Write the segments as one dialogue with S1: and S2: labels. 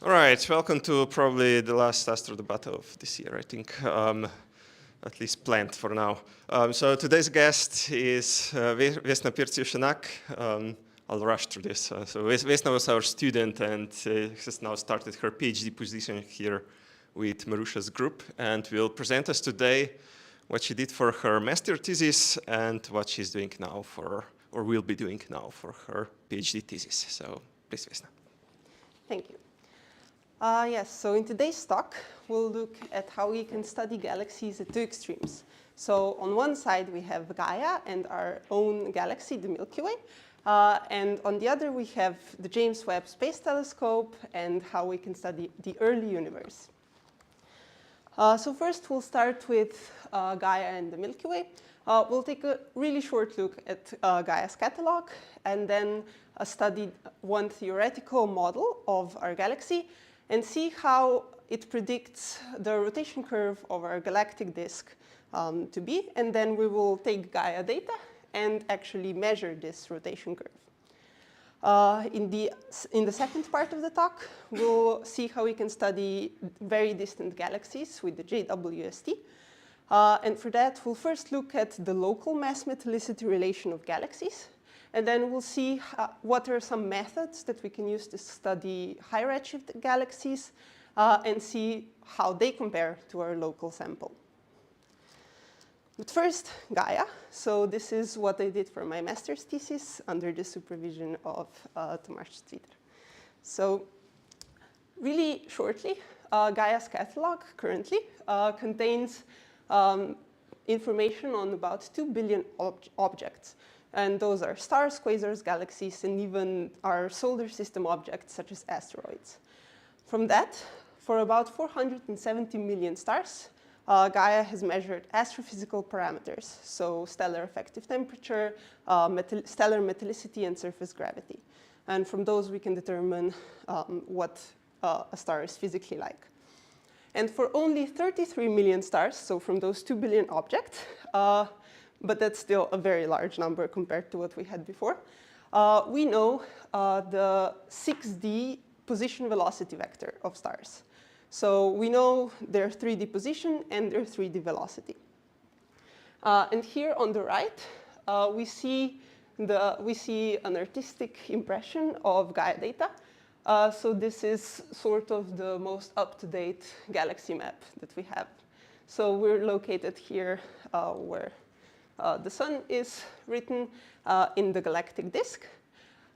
S1: All right, welcome to probably the last ASTRODEBATA of this year, I think, at least planned for now. So today's guest is Vesna Pirc. I'll rush through this. So Vesna was our student and has now started her PhD position here with Marusha's group, and will present us today what she did for her master thesis and what she's doing now for, or will be doing now for her PhD thesis. So please, Vesna.
S2: Thank you. Yes, so in today's talk, we'll look at how we can study galaxies at two extremes. So on one side, we have Gaia and our own galaxy, the Milky Way. And on the other, we have the James Webb Space Telescope and how we can study the early universe. So first, we'll start with Gaia and the Milky Way. We'll take a really short look at Gaia's catalogue and then study one theoretical model of our galaxy and see how it predicts the rotation curve of our galactic disk to be. And then we will take Gaia data and actually measure this rotation curve. In the second part of the talk, we'll see how we can study very distant galaxies with the JWST. And for that, we'll first look at the local mass metallicity relation of galaxies. And then we'll see what are some methods that we can use to study high redshift galaxies and see how they compare to our local sample. But first, Gaia. So this is what I did for my master's thesis under the supervision of Tomasz Cwider. So really shortly, Gaia's catalog currently contains information on about 2 billion objects. And those are stars, quasars, galaxies, and even our solar system objects, such as asteroids. From that, for about 470 million stars, Gaia has measured astrophysical parameters, so stellar effective temperature, stellar metallicity, and surface gravity. And from those, we can determine what a star is physically like. And for only 33 million stars, so from those 2 billion objects, but that's still a very large number compared to what we had before, we know the 6D position velocity vector of stars. So we know their 3D position and their 3D velocity. And here on the right, we see an artistic impression of Gaia data. So this is sort of the most up-to-date galaxy map that we have. So we're located here where the sun is written in the galactic disk.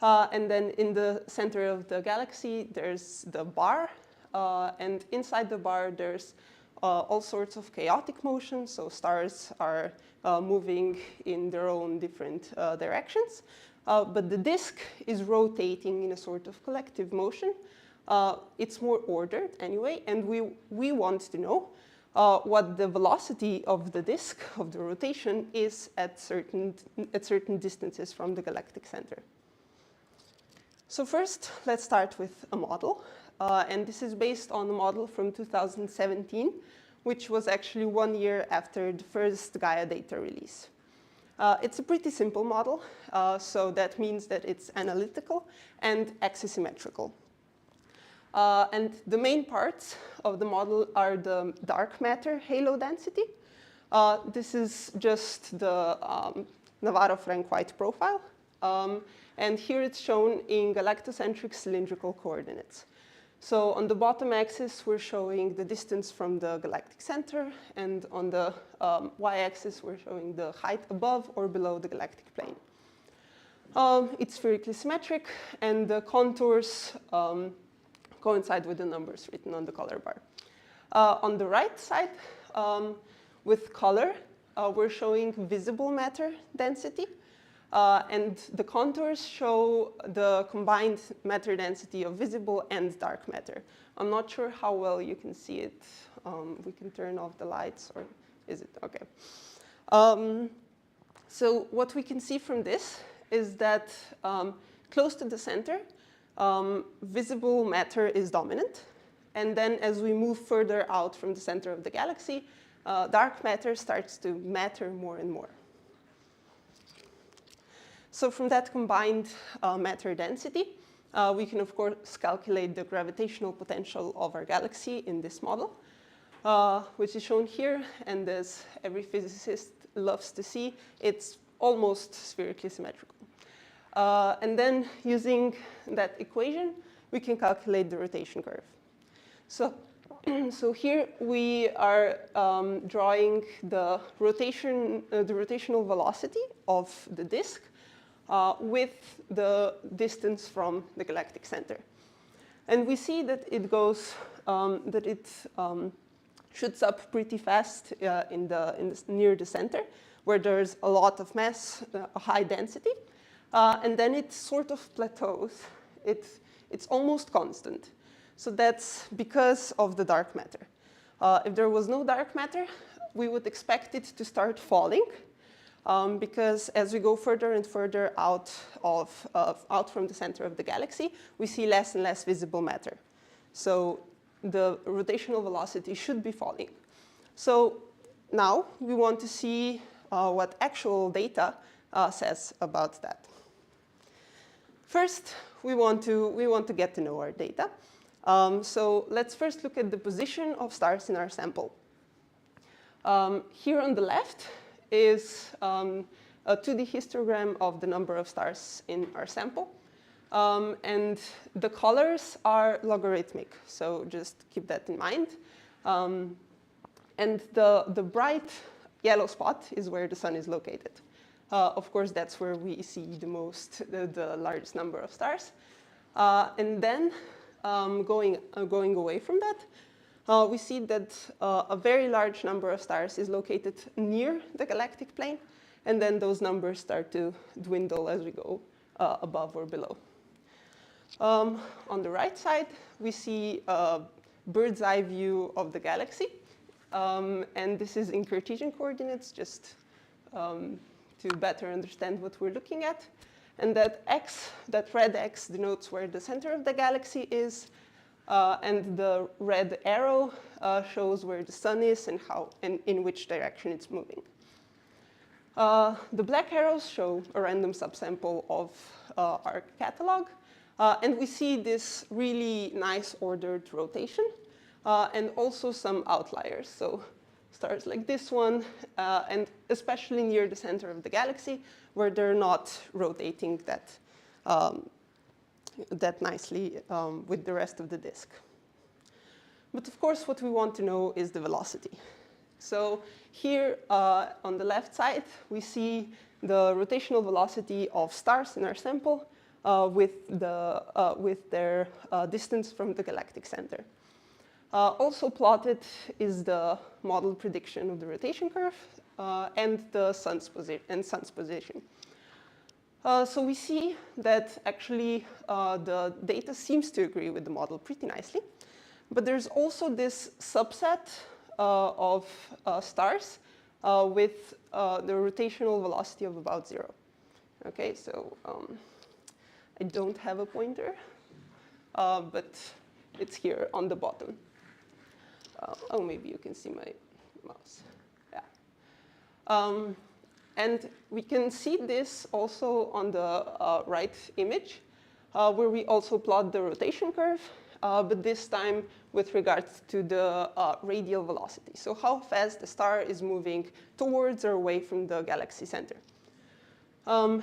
S2: And then in the center of the galaxy, there's the bar. And inside the bar, there's all sorts of chaotic motion. So stars are moving in their own different directions. But the disk is rotating in a sort of collective motion. It's more ordered anyway. And we want to know what the velocity of the disk, of the rotation, is at certain distances from the galactic center. So first, let's start with a model. And this is based on a model from 2017, which was actually 1 year after the first Gaia data release. It's a pretty simple model. So that means that it's analytical and axisymmetrical. And the main parts of the model are the dark matter halo density. This is just the Navarro-Frank-White profile. And here it's shown in galactocentric cylindrical coordinates. So on the bottom axis, we're showing the distance from the galactic center. And on the y-axis, we're showing the height above or below the galactic plane. It's spherically symmetric, and the contours coincide with the numbers written on the color bar. On the right side, with color, we're showing visible matter density. And the contours show the combined matter density of visible and dark matter. I'm not sure how well you can see it. We can turn off the lights, or is it? OK. So what we can see from this is that close to the center, visible matter is dominant. And then as we move further out from the center of the galaxy, dark matter starts to matter more and more. So from that combined matter density, we can, of course, calculate the gravitational potential of our galaxy in this model, which is shown here. And as every physicist loves to see, it's almost spherically symmetrical. And then using that equation, we can calculate the rotation curve. So here we are drawing the rotational velocity of the disk with the distance from the galactic center. And we see that it goes, shoots up pretty fast near the center, where there's a lot of mass, a high density. And then it sort of plateaus. It's almost constant. So that's because of the dark matter. If there was no dark matter, we would expect it to start falling, because as we go further and further out from the center of the galaxy, we see less and less visible matter. So the rotational velocity should be falling. So now we want to see what actual data says about that. First, we want to get to know our data. So let's first look at the position of stars in our sample. Here on the left is a 2D histogram of the number of stars in our sample. And the colors are logarithmic, so just keep that in mind. And the bright yellow spot is where the sun is located. Of course, that's where we see the largest number of stars. And then going away from that, we see that a very large number of stars is located near the galactic plane, and then those numbers start to dwindle as we go above or below. On the right side, we see a bird's eye view of the galaxy, and this is in Cartesian coordinates, just to better understand what we're looking at. And that red X denotes where the center of the galaxy is, and the red arrow shows where the sun is and in which direction it's moving. The black arrows show a random subsample of our catalog, and we see this really nice ordered rotation, and also some outliers. So stars like this one, and especially near the center of the galaxy, where they're not rotating that nicely with the rest of the disk. But of course, what we want to know is the velocity. So here on the left side, we see the rotational velocity of stars in our sample with their distance from the galactic center. Also plotted is the model prediction of the rotation curve and the sun's position. So we see that actually the data seems to agree with the model pretty nicely. But there's also this subset of stars with the rotational velocity of about 0. Okay, so I don't have a pointer, but it's here on the bottom. Oh, maybe you can see my mouse. Yeah. And we can see this also on the right image, where we also plot the rotation curve, but this time with regards to the radial velocity. So how fast the star is moving towards or away from the galaxy center. And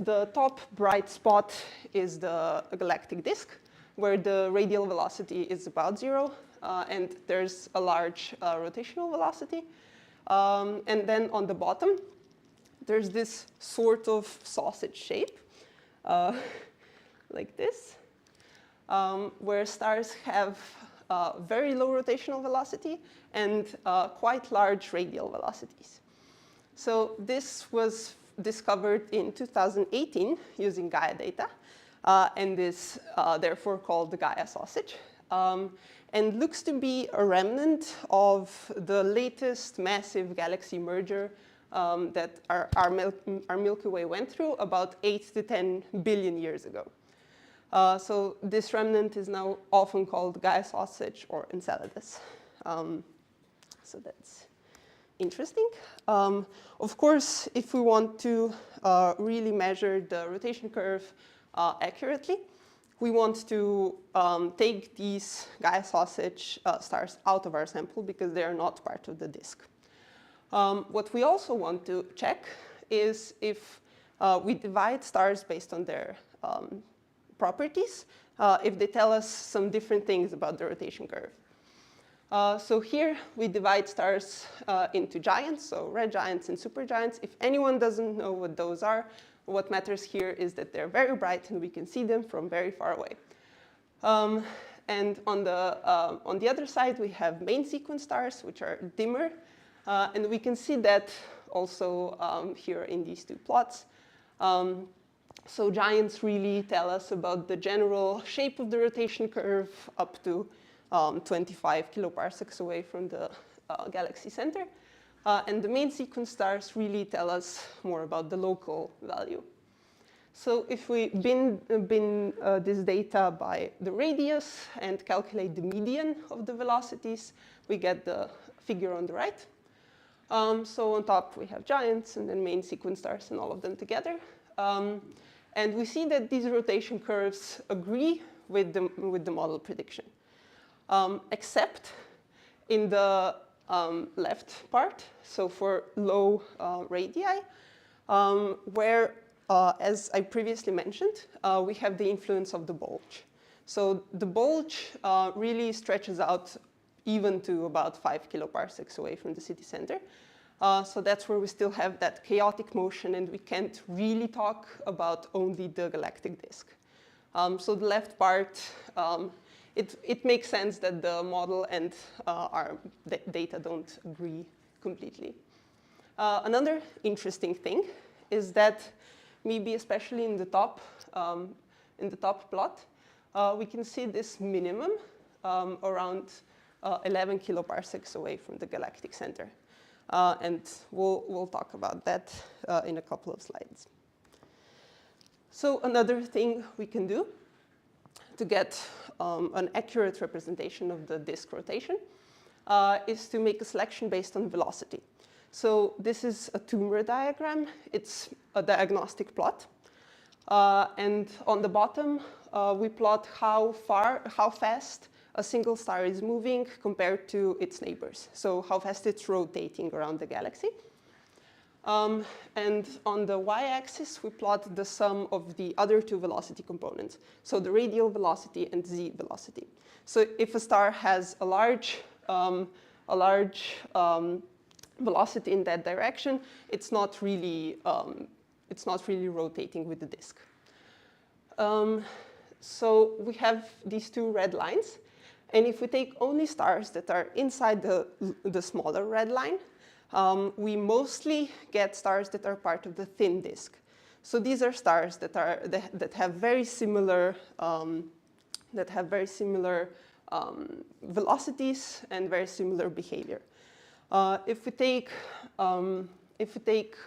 S2: the top bright spot is the galactic disk, where the radial velocity is about 0, and there's a large rotational velocity. And then on the bottom, there's this sort of sausage shape, like this, where stars have very low rotational velocity and quite large radial velocities. So this was discovered in 2018 using Gaia data, and is therefore called the Gaia sausage, and looks to be a remnant of the latest massive galaxy merger that our Milky Way went through about 8 to 10 billion years ago. So this remnant is now often called Gaia sausage or Enceladus. So that's interesting. Of course, if we want to really measure the rotation curve accurately, we want to take these Gaia sausage stars out of our sample because they are not part of the disk. What we also want to check is if we divide stars based on their properties, if they tell us some different things about the rotation curve. So here we divide stars into giants, so red giants and supergiants. If anyone doesn't know what those are, what matters here is that they're very bright and we can see them from very far away. And on the other side, we have main sequence stars, which are dimmer. And we can see that also here in these two plots. So giants really tell us about the general shape of the rotation curve up to 25 kiloparsecs away from the galaxy center. And the main sequence stars really tell us more about the local value. So if we bin this data by the radius and calculate the median of the velocities, we get the figure on the right. So on top, we have giants and then main sequence stars and all of them together. And we see that these rotation curves agree with the model prediction, except in the left part, so for low radii, where, as I previously mentioned, we have the influence of the bulge. So the bulge really stretches out even to about 5 kiloparsecs away from the city center. So that's where we still have that chaotic motion, and we can't really talk about only the galactic disk. So the left part, it makes sense that the model and our data don't agree completely. Another interesting thing is that maybe especially in the top plot, we can see this minimum around 11 kiloparsecs away from the galactic center. And we'll talk about that in a couple of slides. So another thing we can do to get an accurate representation of the disk rotation is to make a selection based on velocity. So this is a tumor diagram. It's a diagnostic plot. And on the bottom, we plot how fast a single star is moving compared to its neighbors. So how fast it's rotating around the galaxy. And on the y-axis, we plot the sum of the other two velocity components. So the radial velocity and z velocity. So if a star has a large velocity in that direction, it's not really rotating with the disk. So we have these two red lines. And if we take only stars that are inside the smaller red line, we mostly get stars that are part of the thin disk. So these are stars that have very similar velocities and very similar behavior. If we take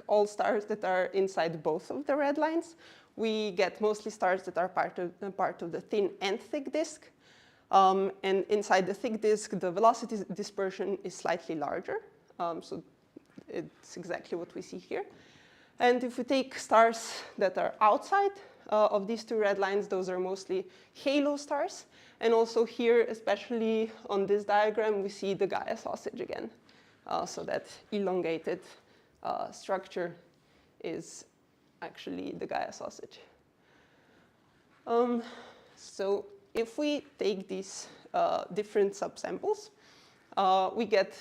S2: all stars that are inside both of the red lines, we get mostly stars that are part of the thin and thick disk. And inside the thick disk, the velocity dispersion is slightly larger. So it's exactly what we see here. And if we take stars that are outside of these two red lines, those are mostly halo stars. And also here, especially on this diagram, we see the Gaia sausage again. So that elongated structure is actually the Gaia sausage. So if we take these different subsamples, we get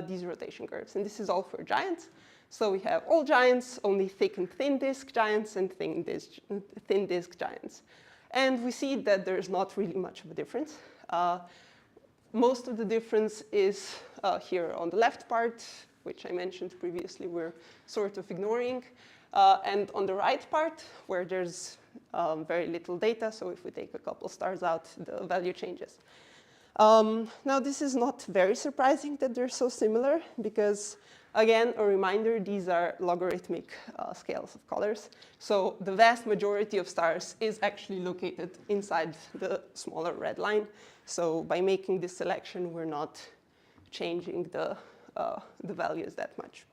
S2: these rotation curves. And this is all for giants. So we have all giants, only thick and thin disk giants, and thin disk giants. And we see that there's not really much of a difference. Most of the difference is here on the left part, which I mentioned previously we're sort of ignoring. And on the right part, where there's very little data, so if we take a couple stars out, the value changes. Now, this is not very surprising that they're so similar, because, again, a reminder, these are logarithmic scales of colors. So the vast majority of stars is actually located inside the smaller red line. So by making this selection, we're not changing the values that much.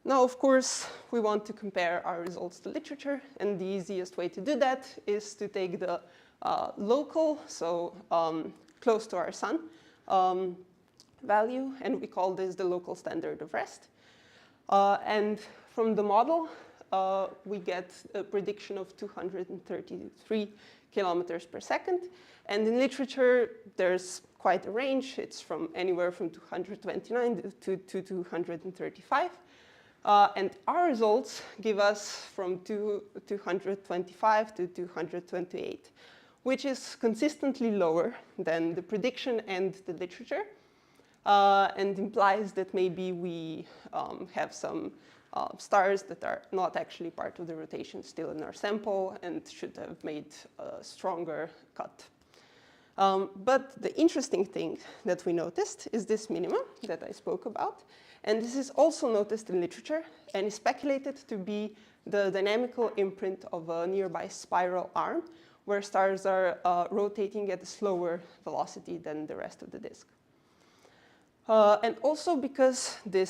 S2: Now, of course, we want to compare our results to literature, and the easiest way to do that is to take the local, so close to our sun, value, and we call this the local standard of rest. And from the model, we get a prediction of 233 kilometers per second. And in literature, there's quite a range. It's from anywhere from 229 to 235. And our results give us from 225 to 228, which is consistently lower than the prediction and the literature, and implies that maybe we have some stars that are not actually part of the rotation still in our sample and should have made a stronger cut. But the interesting thing that we noticed is this minimum that I spoke about. And this is also noticed in literature and is speculated to be the dynamical imprint of a nearby spiral arm where stars are rotating at a slower velocity than the rest of the disk. And also because the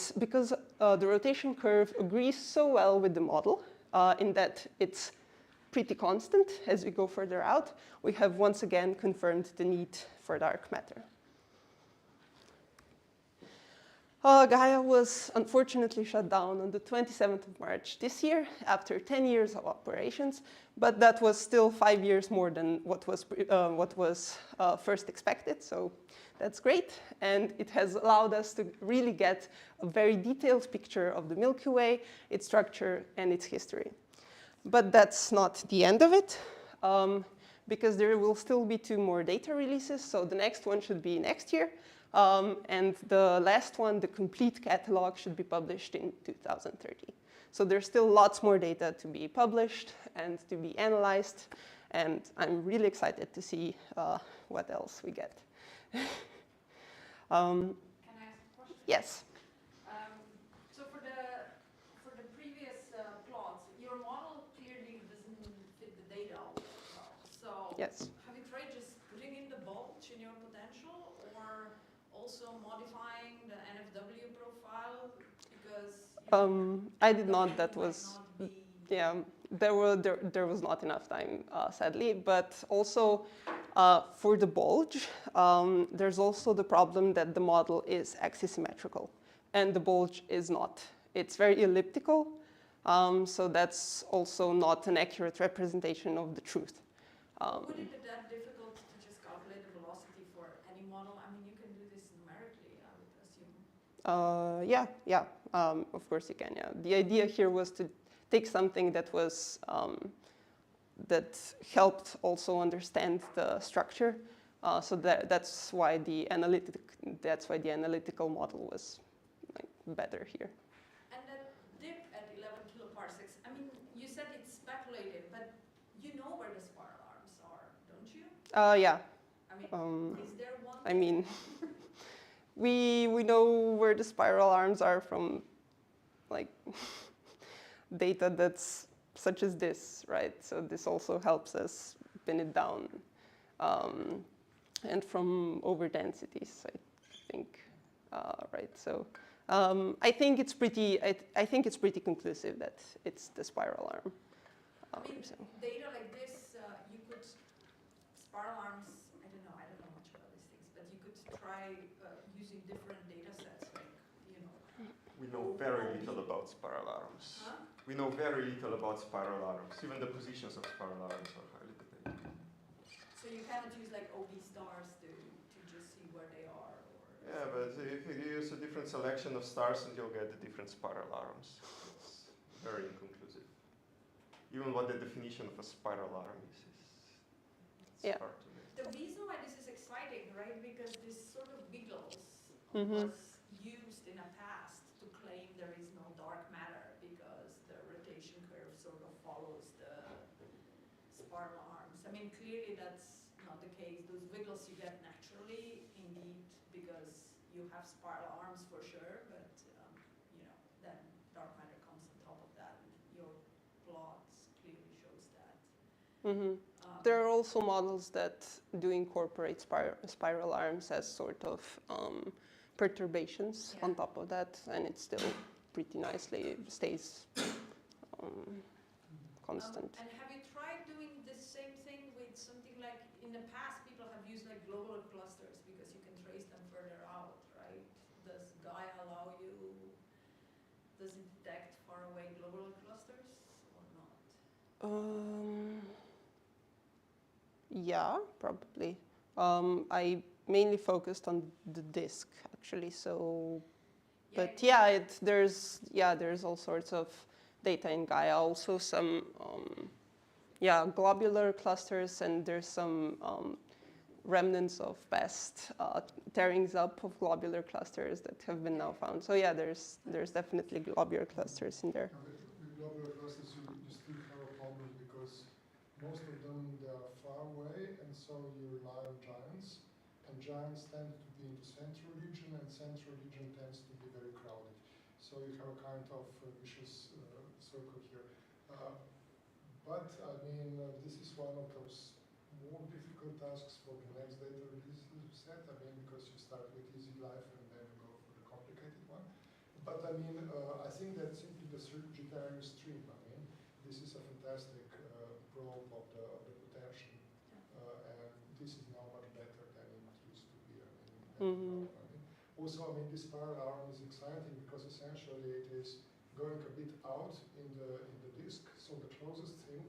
S2: rotation curve agrees so well with the model in that it's pretty constant as we go further out, we have once again confirmed the need for dark matter. Gaia was unfortunately shut down on the 27th of March this year after 10 years of operations, but that was still 5 years more than what was first expected, so that's great. And it has allowed us to really get a very detailed picture of the Milky Way, its structure, and its history. But that's not the end of it, because there will still be 2 more data releases, so the next one should be next year. And the last one, the complete catalog, should be published in 2030. So there's still lots more data to be published and to be analyzed. And I'm really excited to see what else we get.
S3: Can I ask a question?
S2: Yes.
S3: So for the previous plots, your model clearly doesn't fit the data all that well. So
S2: Yes.
S3: have you tried just putting in the bulge in your potential, or also modifying the NFW profile? Because
S2: I did not. That
S3: might
S2: was
S3: not be
S2: yeah. There was not enough time, sadly. But also for the bulge, there's also the problem that the model is axisymmetrical, and the bulge is not. It's very elliptical, so that's also not an accurate representation of the truth.
S3: Would it be that difficult to just calculate the velocity for any model? I mean, you can do this numerically, I would assume.
S2: Yeah. Of course you can. Yeah. The idea here was to take something that was that helped also understand the structure. So that's why the analytical model was better here.
S3: And that dip at 11 kiloparsecs, I mean, you said it's speculated, but you know where the spiral arms are, don't you?
S2: Yeah.
S3: I mean, is there one?
S2: I mean, we know where the spiral arms are from, like, data that's such as this, right? So this also helps us pin it down, and from overdensities, I think, right? So I think it's pretty conclusive that it's the spiral arm.
S3: I mean,
S2: so.
S3: data like this, you could spiral arms. I don't know much about these things, but you could try using different data sets, like
S1: We know very little about spiral arms.
S3: Huh?
S1: We know very little about spiral arms. Even the positions of spiral arms are highly debated.
S3: So you cannot use like OB stars to just see where they are.
S1: Yeah, but if you use a different selection of stars, and you'll get the different spiral arms. It's very inconclusive. Even what the definition of a spiral arm is
S2: Yeah.
S1: hard to make.
S3: The reason why this is exciting, right? Because this sort of wiggles
S2: Mm-hmm.
S3: was used in the past to claim there is no dark matter because the rotation curve sort of follows the spiral arms. I mean, clearly that's not the case. Those wiggles you get naturally, indeed, because you have spiral arms for sure, but then dark matter comes on top of that. And your plots clearly shows that.
S2: Mm-hmm. There are also models that do incorporate spiral arms as sort of perturbations on top of that, and it still pretty nicely, stays constant.
S3: And have you tried doing the same thing with something like, in the past, people have used like globular clusters because you can trace them further out, right? Does Gaia allow you, does it detect far away globular clusters or not?
S2: Yeah, probably. I mainly focused on the disk, actually. So, but yeah, there's all sorts of data in Gaia. Also, some globular clusters, and there's some remnants of past tearings up of globular clusters that have been now found. So yeah, there's definitely globular clusters in there.
S4: With globular clusters, you still have a problem because most of them, they are far away, and so you rely on giants. And giants tend to be in the central region, and central region tends to be very crowded. So you have a kind of vicious circle here. But I mean, this is one of those more difficult tasks for the next data release set. I mean, because you start with easy life and then go for the complicated one. But I mean, I think that simply the Sagittarius stream. I mean, this is a fantastic probe of the potential, and this is now much better than it used to be. I mean, also, I mean, this spiral arm is exciting because essentially it is going a bit out in the disk, so the closest thing.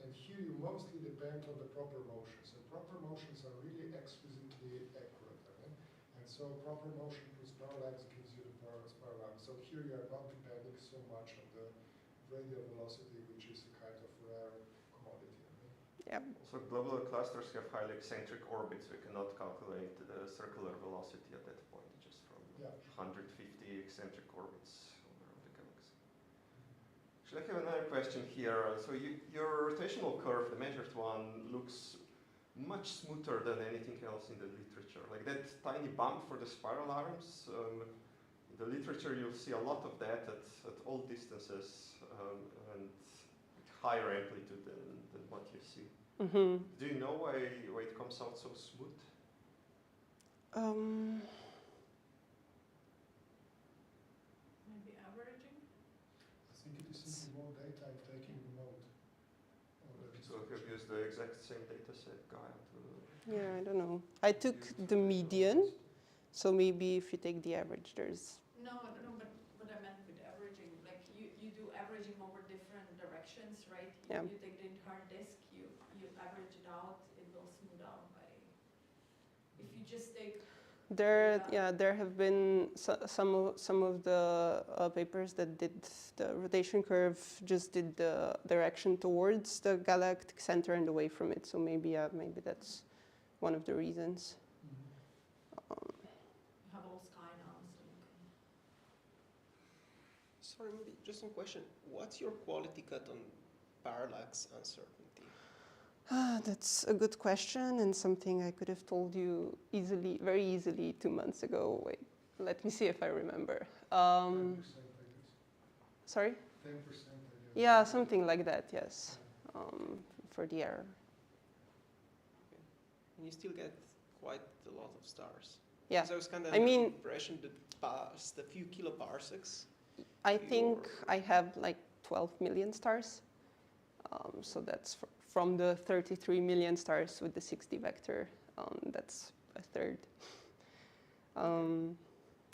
S4: And here you mostly depend on the proper motions, and proper motions are really exquisitely accurate. I mean, and so proper motion plus parallax gives you the spiral arm. So here you are not depending so much on the radial velocity, which is a kind of rare commodity. I mean.
S2: Yeah.
S1: So globular clusters have highly eccentric orbits. We cannot calculate the circular velocity at that point, just from 150 eccentric orbits around the galaxy. Actually, I have another question here. So your rotational curve, the measured one, looks much smoother than anything else in the literature. Like that tiny bump for the spiral arms, in the literature you'll see a lot of that at all distances and higher amplitude than what you see.
S2: Mm-hmm.
S1: Do you know why it comes out so smooth?
S3: Maybe averaging?
S4: I think it is simply more data I'm taking the node.
S1: So you have used the exact same data set, Gaia, to...
S2: Yeah, I don't know. I took the median, so maybe if you take the average, there's...
S3: No, but what I meant with averaging, like you do averaging over different directions, right?
S2: Yeah.
S3: You take the entire disk, you average it out, it will smooth out by... If you just take...
S2: There have been some of the papers that did the rotation curve, just did the direction towards the galactic center and away from it. So maybe that's one of the reasons.
S3: You have all sky now, so you can...
S5: Sorry, maybe just one question. What's your quality cut on parallax uncertainty?
S2: That's a good question, and something I could have told you very easily 2 months ago. Wait, let me see if I remember.
S4: 10%, I guess.
S2: Sorry?
S4: 10%, I guess.
S2: Yeah, something like that, yes, for the error.
S5: Okay. And you still get quite a lot of stars.
S2: Yeah,
S5: So I was kind of impression that past a few kiloparsecs.
S2: I think I have like 12 million stars. So that's from the 33 million stars with the 60 vector. That's a third.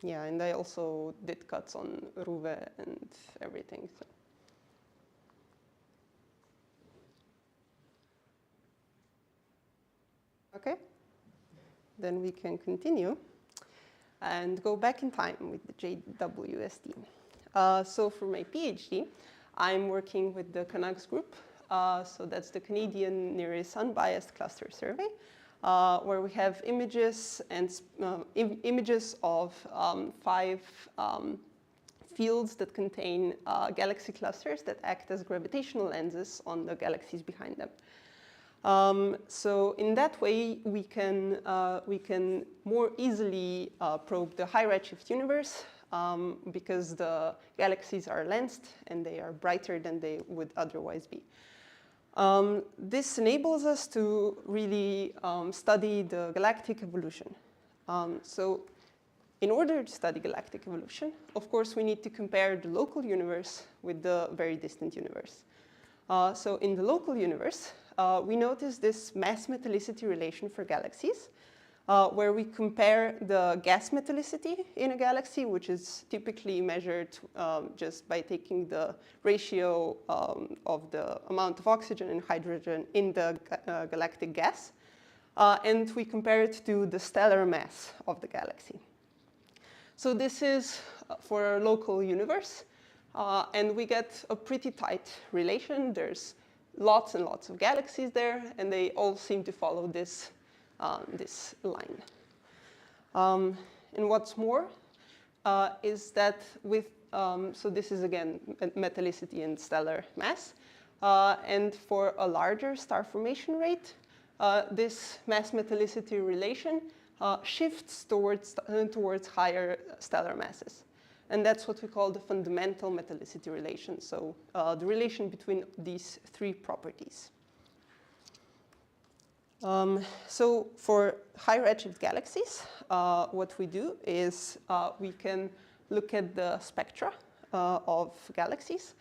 S2: Yeah, and I also did cuts on Ruve and everything. So. Okay, then we can continue and go back in time with the JWST. So for my PhD, I'm working with the CANUGS group. So that's the Canadian Nearest Unbiased Cluster Survey, where we have images and images of 5 fields that contain galaxy clusters that act as gravitational lenses on the galaxies behind them. So in that way, we can more easily probe the high redshift universe because the galaxies are lensed and they are brighter than they would otherwise be. This enables us to really study the galactic evolution. So in order to study galactic evolution, of course, we need to compare the local universe with the very distant universe. So in the local universe, we notice this mass metallicity relation for galaxies, where we compare the gas metallicity in a galaxy, which is typically measured just by taking the ratio of the amount of oxygen and hydrogen in the galactic gas, and we compare it to the stellar mass of the galaxy. So this is for a local universe, and we get a pretty tight relation. There's lots and lots of galaxies there, and they all seem to follow this, this line. And what's more is that with, so this is again metallicity and stellar mass, and for a larger star formation rate, this mass metallicity relation shifts towards higher stellar masses. And that's what we call the fundamental metallicity relation, so the relation between these three properties. So for high redshift galaxies, what we do is we can look at the spectra of galaxies.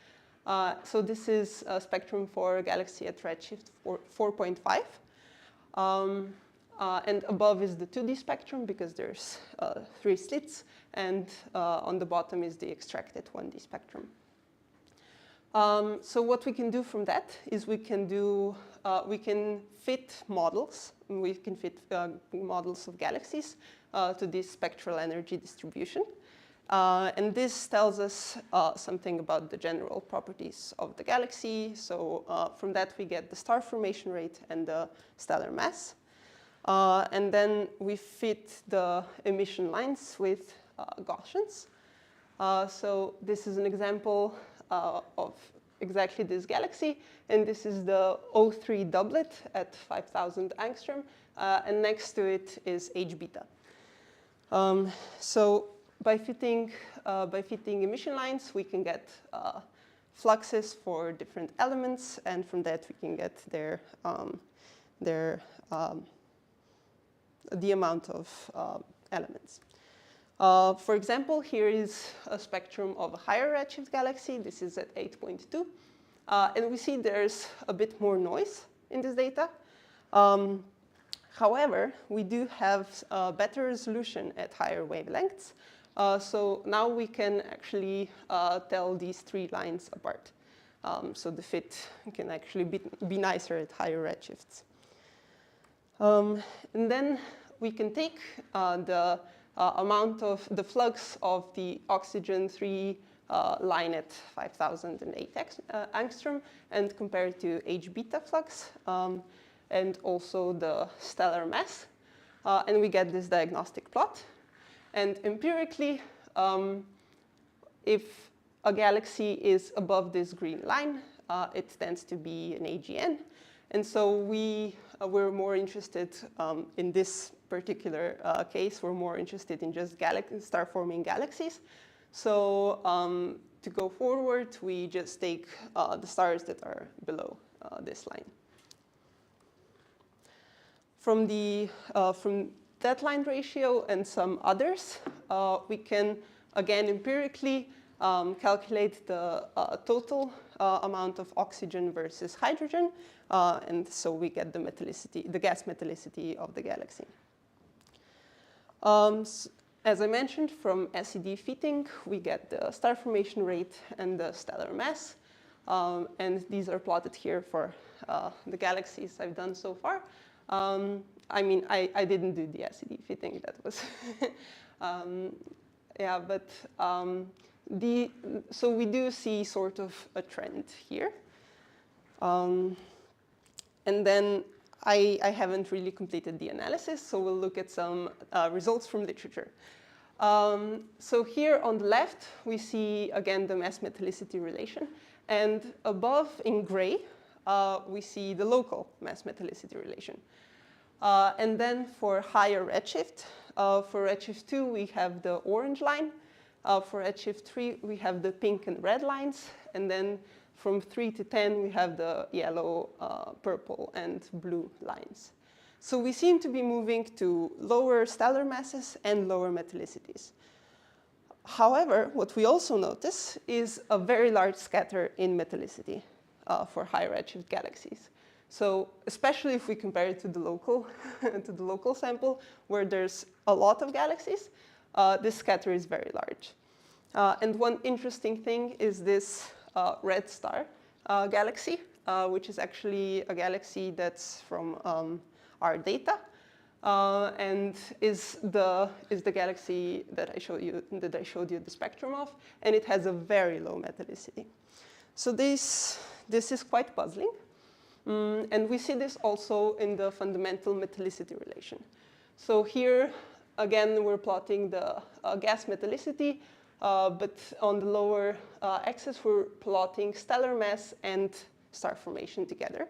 S2: So this is a spectrum for a galaxy at redshift 4.5. And above is the 2D spectrum because there's 3 slits, and on the bottom is the extracted 1D spectrum. So what we can do from that is we can fit models. We can fit models of galaxies to this spectral energy distribution. And this tells us something about the general properties of the galaxy. So from that we get the star formation rate and the stellar mass. And then we fit the emission lines with Gaussians. So this is an example of exactly this galaxy. And this is the O3 doublet at 5,000 angstrom. And next to it is H beta. So by fitting emission lines, we can get fluxes for different elements. And from that, we can get the amount of elements. For example, here is a spectrum of a higher redshift galaxy. This is at 8.2. And we see there's a bit more noise in this data. However, we do have better resolution at higher wavelengths. So now we can actually tell these 3 lines apart. So the fit can actually be nicer at higher redshifts. And then we can take the amount of the flux of the oxygen 3 line at 5,008 angstrom and compare it to H beta flux and also the stellar mass. And we get this diagnostic plot. And empirically, if a galaxy is above this green line, it tends to be an AGN. And so we're more interested in this particular case. We're more interested in just star-forming galaxies. So to go forward, we just take the stars that are below this line. From that line ratio and some others, we can, again, empirically calculate the total amount of oxygen versus hydrogen. And so we get the metallicity, the gas metallicity of the galaxy. As I mentioned, from SED fitting, we get the star formation rate and the stellar mass. And these are plotted here for the galaxies I've done so far. I mean, I didn't do the SED fitting. That was, yeah, but so we do see sort of a trend here. And then I haven't really completed the analysis, so we'll look at some results from literature. So here on the left, we see, again, the mass metallicity relation. And above in gray, we see the local mass metallicity relation. And then for higher redshift, for redshift 2, we have the orange line. For redshift 3, we have the pink and red lines. And then from 3 to 10, we have the yellow, purple, and blue lines. So we seem to be moving to lower stellar masses and lower metallicities. However, what we also notice is a very large scatter in metallicity for high redshift galaxies. So especially if we compare it to the local, to the local sample, where there's a lot of galaxies, this scatter is very large. And one interesting thing is this red star galaxy, which is actually a galaxy that's from our data, and is the galaxy that I showed you the spectrum of, and it has a very low metallicity. So this is quite puzzling, and we see this also in the fundamental metallicity relation. So here again we're plotting the gas metallicity, but on the lower axis we're plotting stellar mass and star formation together.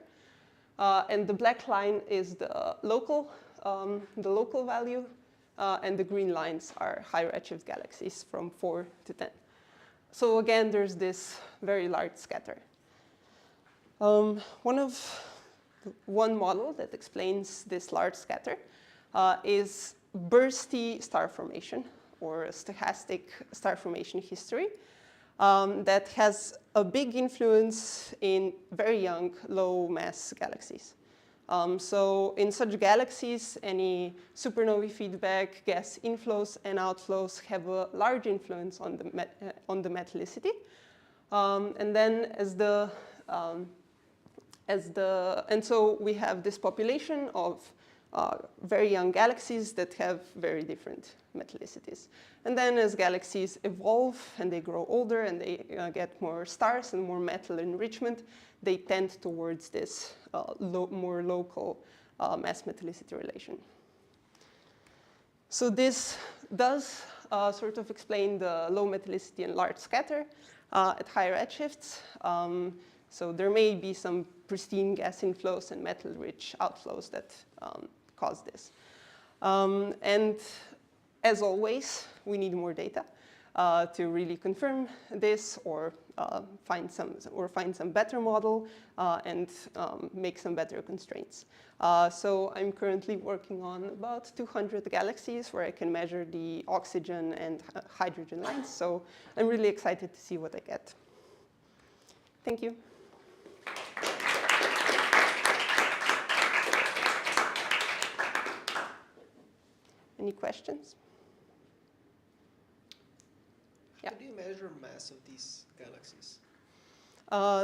S2: And the black line is the local value, and the green lines are high redshift galaxies from 4 to 10. So again, there's this very large scatter. One model that explains this large scatter is bursty star formation, or a stochastic star formation history. That has a big influence in very young, low-mass galaxies. So in such galaxies, any supernovae feedback, gas inflows and outflows have a large influence on the metallicity. And then and so we have this population of very young galaxies that have very different metallicities. And then as galaxies evolve and they grow older and they get more stars and more metal enrichment, they tend towards this more local mass metallicity relation. So this does sort of explain the low metallicity and large scatter at high redshifts. So there may be some pristine gas inflows and metal-rich outflows that cause this. And as always, we need more data to really confirm this, or find some better model and make some better constraints. So I'm currently working on about 200 galaxies where I can measure the oxygen and hydrogen lines. So I'm really excited to see what I get. Thank you. Any questions?
S5: How do you measure mass of these galaxies?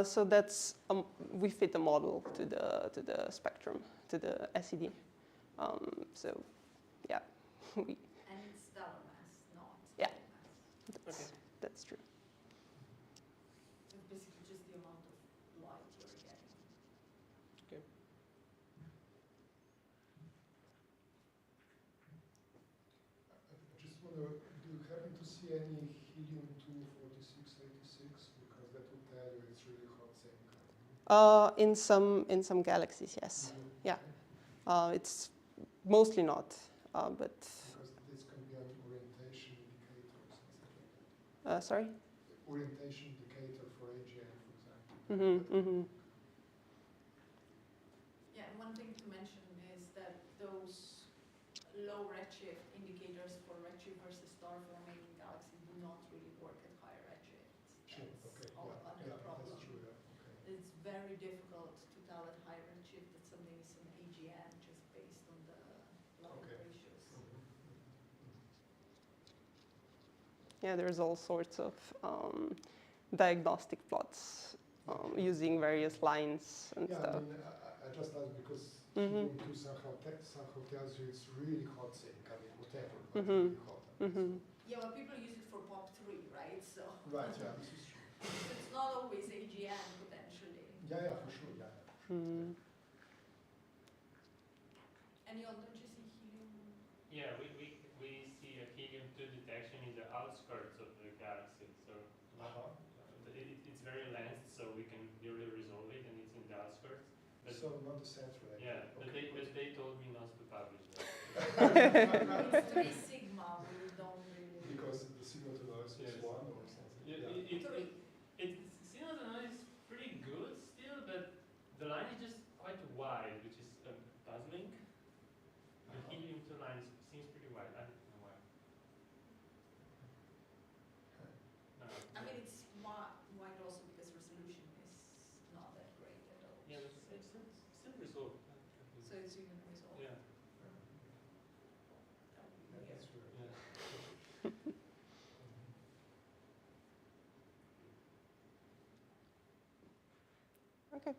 S2: So that's we fit a model to the spectrum, to the SED. So yeah,
S3: And it's stellar mass, not
S2: yeah,
S3: mass.
S2: that's true.
S3: It's basically just the amount of light you're getting.
S5: Okay.
S4: I just wonder, do you happen to see any helium-24686? Because that would tell you it's really hot zinc.
S2: In some galaxies, yes. Yeah, it's mostly not, but.
S4: Because this can be an orientation indicator or something like that.
S2: Sorry.
S4: Orientation indicator for AGN, for example.
S2: Mm-hmm, mm-hmm.
S3: Yeah, and one thing to mention is that those low redshift indicators for redshift versus star forming galaxies do not really work at high redshift.
S4: Sure,
S3: That's
S4: okay,
S3: another problem.
S4: that's true, yeah, okay.
S3: It's very difficult to tell at high redshift that something is an AGN just based on the log ratios.
S2: Yeah, there's all sorts of diagnostic plots using various lines and stuff.
S4: I mean, I just asked because helium-2 somehow tells you it's really hot zinc. I mean, whatever, but really hot.
S3: Yeah, well, people use it for POP3, right? So
S4: Right, yeah, this is true.
S3: it's not always AGN potentially.
S4: Yeah, for sure, yeah.
S3: And you don't you see helium?
S6: Yeah, we see a helium-2 detection in the outskirts of the galaxy. So it's very lensed, so we can really resolve it, and it's in the outskirts. But
S4: So not the center.
S6: yeah,
S4: okay.
S6: but they told me not to publish that.
S3: It's 3 sigma, we don't really.
S4: Because the signal to noise is 1 or something.
S6: Signal to noise is pretty good still, but the line is just quite wide, which is puzzling. it seems pretty wide. I don't know why. No,
S3: I mean, it's wide also because resolution is not that great at all.
S6: yeah, but it's still resolved.
S3: So it's even resolved.
S6: Yeah.
S3: That would be
S4: Yeah,
S3: weird.
S4: that's weird.
S6: Yeah.
S2: Okay.